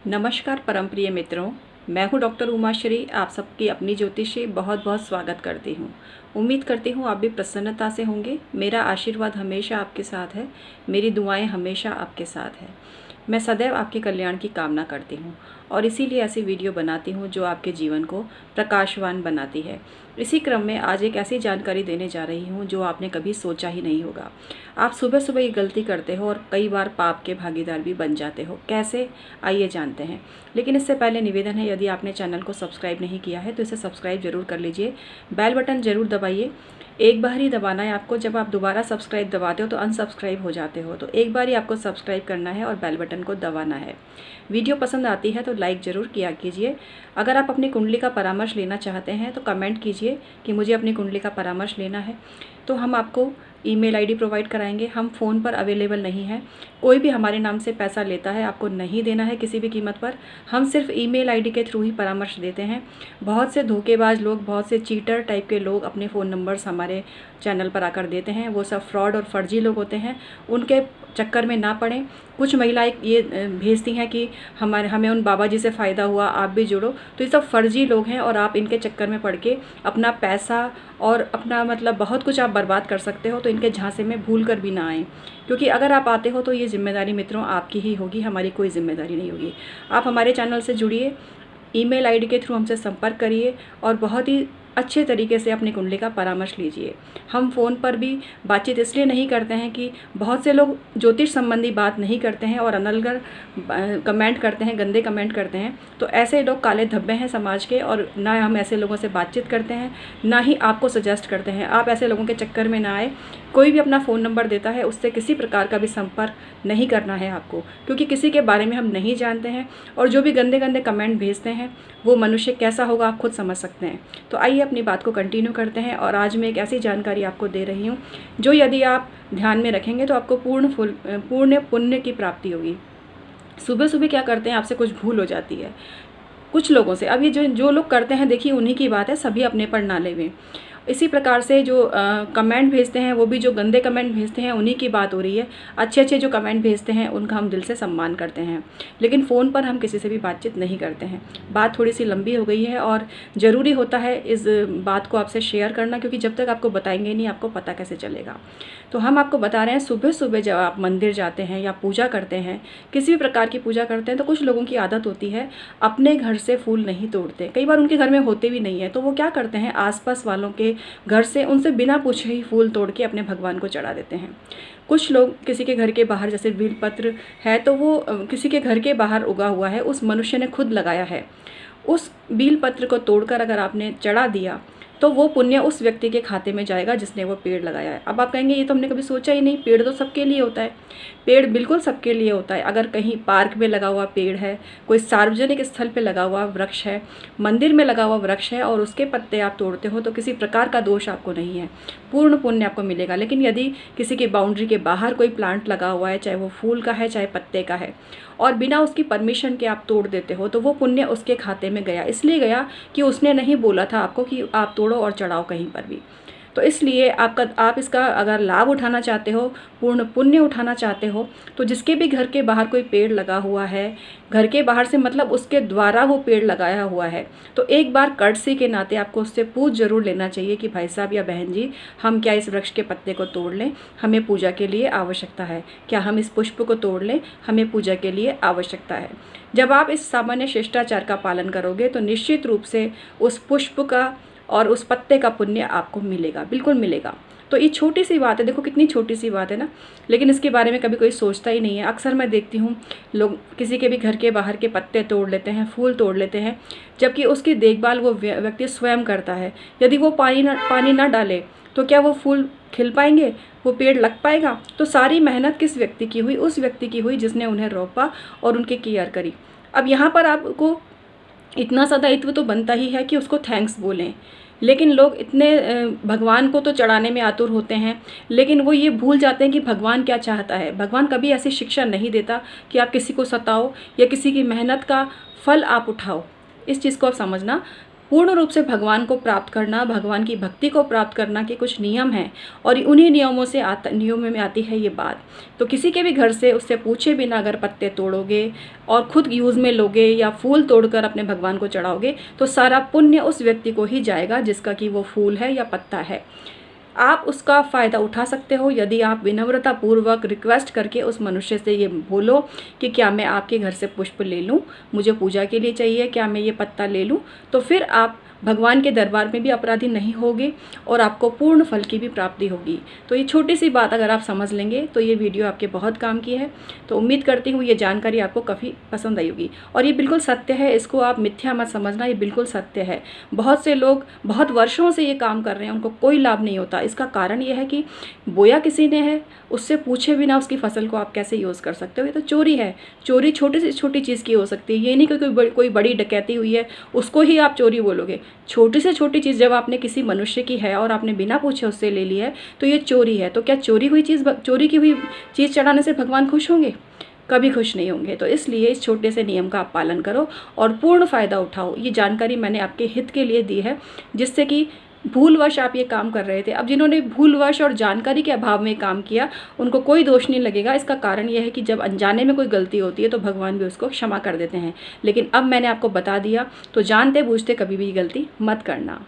नमस्कार परम प्रिय मित्रों, मैं हूं डॉक्टर उमाश्री। आप सबकी अपनी ज्योतिषी बहुत बहुत स्वागत करती हूं। उम्मीद करती हूं आप भी प्रसन्नता से होंगे। मेरा आशीर्वाद हमेशा आपके साथ है, मेरी दुआएं हमेशा आपके साथ है। मैं सदैव आपके कल्याण की कामना करती हूं और इसीलिए ऐसी वीडियो बनाती हूं जो आपके जीवन को प्रकाशवान बनाती है। इसी क्रम में आज एक ऐसी जानकारी देने जा रही हूं जो आपने कभी सोचा ही नहीं होगा। आप सुबह सुबह ये गलती करते हो और कई बार पाप के भागीदार भी बन जाते हो। कैसे, आइए जानते हैं। लेकिन इससे पहले निवेदन है, यदि आपने चैनल को सब्सक्राइब नहीं किया है तो इसे सब्सक्राइब जरूर कर लीजिए। बेल बटन जरूर दबाइए। एक बार ही दबाना है आपको। जब आप दोबारा सब्सक्राइब दबाते हो तो अनसब्सक्राइब हो जाते हो, तो एक बार ही आपको सब्सक्राइब करना है और बेल बटन को दबाना है। वीडियो पसंद आती है तो लाइक ज़रूर किया कीजिए। अगर आप अपनी कुंडली का परामर्श लेना चाहते हैं तो कमेंट कीजिए कि मुझे अपनी कुंडली का परामर्श लेना है, तो हम आपको ईमेल आईडी प्रोवाइड कराएंगे। हम फ़ोन पर अवेलेबल नहीं हैं। कोई भी हमारे नाम से पैसा लेता है आपको नहीं देना है किसी भी कीमत पर। हम सिर्फ ईमेल आईडी के थ्रू ही परामर्श देते हैं। बहुत से धोखेबाज लोग, बहुत से चीटर टाइप के लोग अपने फ़ोन नंबर्स हमारे चैनल पर आकर देते हैं। वो सब फ्रॉड और फर्जी लोग होते हैं, उनके चक्कर में ना पड़ें। कुछ महिलाएं ये भेजती हैं कि हमें उन बाबा जी से फ़ायदा हुआ, आप भी जुड़ो। तो ये सब फर्जी लोग हैं और आप इनके चक्कर में पड़ के अपना पैसा और अपना बहुत कुछ आप बर्बाद कर सकते हो। तो इनके झांसे में भूल कर भी ना आएँ, क्योंकि अगर आप आते हो तो ये जिम्मेदारी मित्रों आपकी ही होगी, हमारी कोई जिम्मेदारी नहीं होगी। आप हमारे चैनल से जुड़िए, ईमेल आईडी के थ्रू हमसे संपर्क करिए और बहुत ही अच्छे तरीके से अपनी कुंडली का परामर्श लीजिए। हम फ़ोन पर भी बातचीत इसलिए नहीं करते हैं कि बहुत से लोग ज्योतिष संबंधी बात नहीं करते हैं और अनलगर कमेंट करते हैं, गंदे कमेंट करते हैं। तो ऐसे लोग काले धब्बे हैं समाज के, और ना हम ऐसे लोगों से बातचीत करते हैं, ना ही आपको सजेस्ट करते हैं। आप ऐसे लोगों के चक्कर में ना आए। कोई भी अपना फ़ोन नंबर देता है उससे किसी प्रकार का भी संपर्क नहीं करना है आपको, क्योंकि किसी के बारे में हम नहीं जानते हैं। और जो भी गंदे गंदे कमेंट भेजते हैं वो मनुष्य कैसा होगा आप खुद समझ सकते हैं। तो आइए अपनी बात को कंटिन्यू करते हैं। और आज मैं एक ऐसी जानकारी आपको दे रही हूँ जो यदि आप ध्यान में रखेंगे तो आपको पूर्ण पुण्य की प्राप्ति होगी। सुबह सुबह क्या करते हैं, आपसे कुछ भूल हो जाती है कुछ लोगों से। अब ये जो लोग करते हैं, देखिए उन्हीं की बात है, सभी अपने पर ना लेवें। इसी प्रकार से जो कमेंट भेजते हैं, वो भी जो गंदे कमेंट भेजते हैं उन्हीं की बात हो रही है। अच्छे अच्छे जो कमेंट भेजते हैं उनका हम दिल से सम्मान करते हैं, लेकिन फ़ोन पर हम किसी से भी बातचीत नहीं करते हैं। बात थोड़ी सी लंबी हो गई है और ज़रूरी होता है इस बात को आपसे शेयर करना, क्योंकि जब तक आपको बताएंगे नहीं आपको पता कैसे चलेगा। तो हम आपको बता रहे हैं, सुबह सुबह जब आप मंदिर जाते हैं या पूजा करते हैं, किसी भी प्रकार की पूजा करते हैं, तो कुछ लोगों की आदत होती है अपने घर से फूल नहीं तोड़ते। कई बार उनके घर में होते भी नहीं है, तो वो क्या करते हैं, आसपास वालों के घर से उनसे बिना पूछे ही फूल तोड़ के अपने भगवान को चढ़ा देते हैं। कुछ लोग किसी के घर के बाहर, जैसे बेलपत्र है तो वो किसी के घर के बाहर उगा हुआ है, उस मनुष्य ने खुद लगाया है, उस बेलपत्र को तोड़कर अगर आपने चढ़ा दिया तो वो पुण्य उस व्यक्ति के खाते में जाएगा जिसने वो पेड़ लगाया है। अब आप कहेंगे ये तो हमने कभी सोचा ही नहीं, पेड़ तो सबके लिए होता है। पेड़ बिल्कुल सबके लिए होता है। अगर कहीं पार्क में लगा हुआ पेड़ है, कोई सार्वजनिक स्थल पे लगा हुआ वृक्ष है, मंदिर में लगा हुआ वृक्ष है और उसके पत्ते आप तोड़ते हो तो किसी प्रकार का दोष आपको नहीं है, पूर्ण पुण्य आपको मिलेगा। लेकिन यदि किसी की बाउंड्री के बाहर कोई प्लांट लगा हुआ है, चाहे वो फूल का है चाहे पत्ते का है, और बिना उसकी परमिशन के आप तोड़ देते हो, तो वो पुण्य उसके खाते में गया। इसलिए गया कि उसने नहीं बोला था आपको कि आप तोड़ो और चढ़ाओ कहीं पर भी। तो इसलिए आप इसका अगर लाभ उठाना चाहते हो, पूर्ण पुण्य उठाना चाहते हो, तो जिसके भी घर के बाहर कोई पेड़ लगा हुआ है, घर के बाहर से मतलब उसके द्वारा वो पेड़ लगाया हुआ है, तो एक बार कर्टसी के नाते आपको उससे पूछ जरूर लेना चाहिए कि भाई साहब या बहन जी, हम क्या इस वृक्ष के पत्ते को तोड़ लें, हमें पूजा के लिए आवश्यकता है। क्या हम इस पुष्प को तोड़ लें, हमें पूजा के लिए आवश्यकता है। जब आप इस सामान्य शिष्टाचार का पालन करोगे तो निश्चित रूप से उस पुष्प का और उस पत्ते का पुण्य आपको मिलेगा, बिल्कुल मिलेगा। तो ये छोटी सी बात है, देखो कितनी छोटी सी बात है ना, लेकिन इसके बारे में कभी कोई सोचता ही नहीं है। अक्सर मैं देखती हूँ लोग किसी के भी घर के बाहर के पत्ते तोड़ लेते हैं, फूल तोड़ लेते हैं, जबकि उसकी देखभाल वो व्यक्ति स्वयं करता है। यदि वो पानी ना डाले तो क्या वो फूल खिल पाएंगे, वो पेड़ लग पाएगा? तो सारी मेहनत किस व्यक्ति की हुई? उस व्यक्ति की हुई जिसने उन्हें रोपा और उनकी केयर करी। अब यहाँ पर आपको इतना सा दायित्व तो बनता ही है कि उसको थैंक्स बोलें, लेकिन लोग इतने भगवान को तो चढ़ाने में आतुर होते हैं, लेकिन वो ये भूल जाते हैं कि भगवान क्या चाहता है। भगवान कभी ऐसी शिक्षा नहीं देता कि आप किसी को सताओ या किसी की मेहनत का फल आप उठाओ। इस चीज़ को आप समझना। पूर्ण रूप से भगवान को प्राप्त करना, भगवान की भक्ति को प्राप्त करना के कुछ नियम हैं और उन्हीं नियमों में आती है ये बात। तो किसी के भी घर से उससे पूछे बिना अगर पत्ते तोड़ोगे और खुद यूज़ में लोगे या फूल तोड़कर अपने भगवान को चढ़ाओगे तो सारा पुण्य उस व्यक्ति को ही जाएगा जिसका कि वो फूल है या पत्ता है। आप उसका फ़ायदा उठा सकते हो यदि आप विनम्रता पूर्वक रिक्वेस्ट करके उस मनुष्य से ये बोलो कि क्या मैं आपके घर से पुष्प ले लूँ, मुझे पूजा के लिए चाहिए, क्या मैं ये पत्ता ले लूँ। तो फिर आप भगवान के दरबार में भी अपराधी नहीं होगे और आपको पूर्ण फल की भी प्राप्ति होगी। तो ये छोटी सी बात अगर आप समझ लेंगे तो ये वीडियो आपके बहुत काम की है। तो उम्मीद करती हूँ ये जानकारी आपको काफ़ी पसंद आई होगी और ये बिल्कुल सत्य है, इसको आप मिथ्या मत समझना, ये बिल्कुल सत्य है। बहुत से लोग बहुत वर्षों से ये काम कर रहे हैं, उनको कोई लाभ नहीं होता। इसका कारण ये है कि बोया किसी ने है, उससे पूछे बिना उसकी फसल को आप कैसे यूज़ कर सकते हो। ये तो चोरी है। चोरी छोटी से छोटी चीज़ की हो सकती है, ये नहीं कि कोई बड़ी डकैती हुई है उसको ही आप चोरी बोलोगे। छोटी से छोटी चीज़ जब आपने किसी मनुष्य की है और आपने बिना पूछे उससे ले ली है तो ये चोरी है। तो क्या चोरी की हुई चीज़ चढ़ाने से भगवान खुश होंगे? कभी खुश नहीं होंगे। तो इसलिए इस छोटे से नियम का आप पालन करो और पूर्ण फ़ायदा उठाओ। ये जानकारी मैंने आपके हित के लिए दी है, जिससे कि भूलवश आप ये काम कर रहे थे। अब जिन्होंने भूलवश और जानकारी के अभाव में काम किया उनको कोई दोष नहीं लगेगा। इसका कारण यह है कि जब अनजाने में कोई गलती होती है तो भगवान भी उसको क्षमा कर देते हैं। लेकिन अब मैंने आपको बता दिया तो जानते बूझते कभी भी गलती मत करना।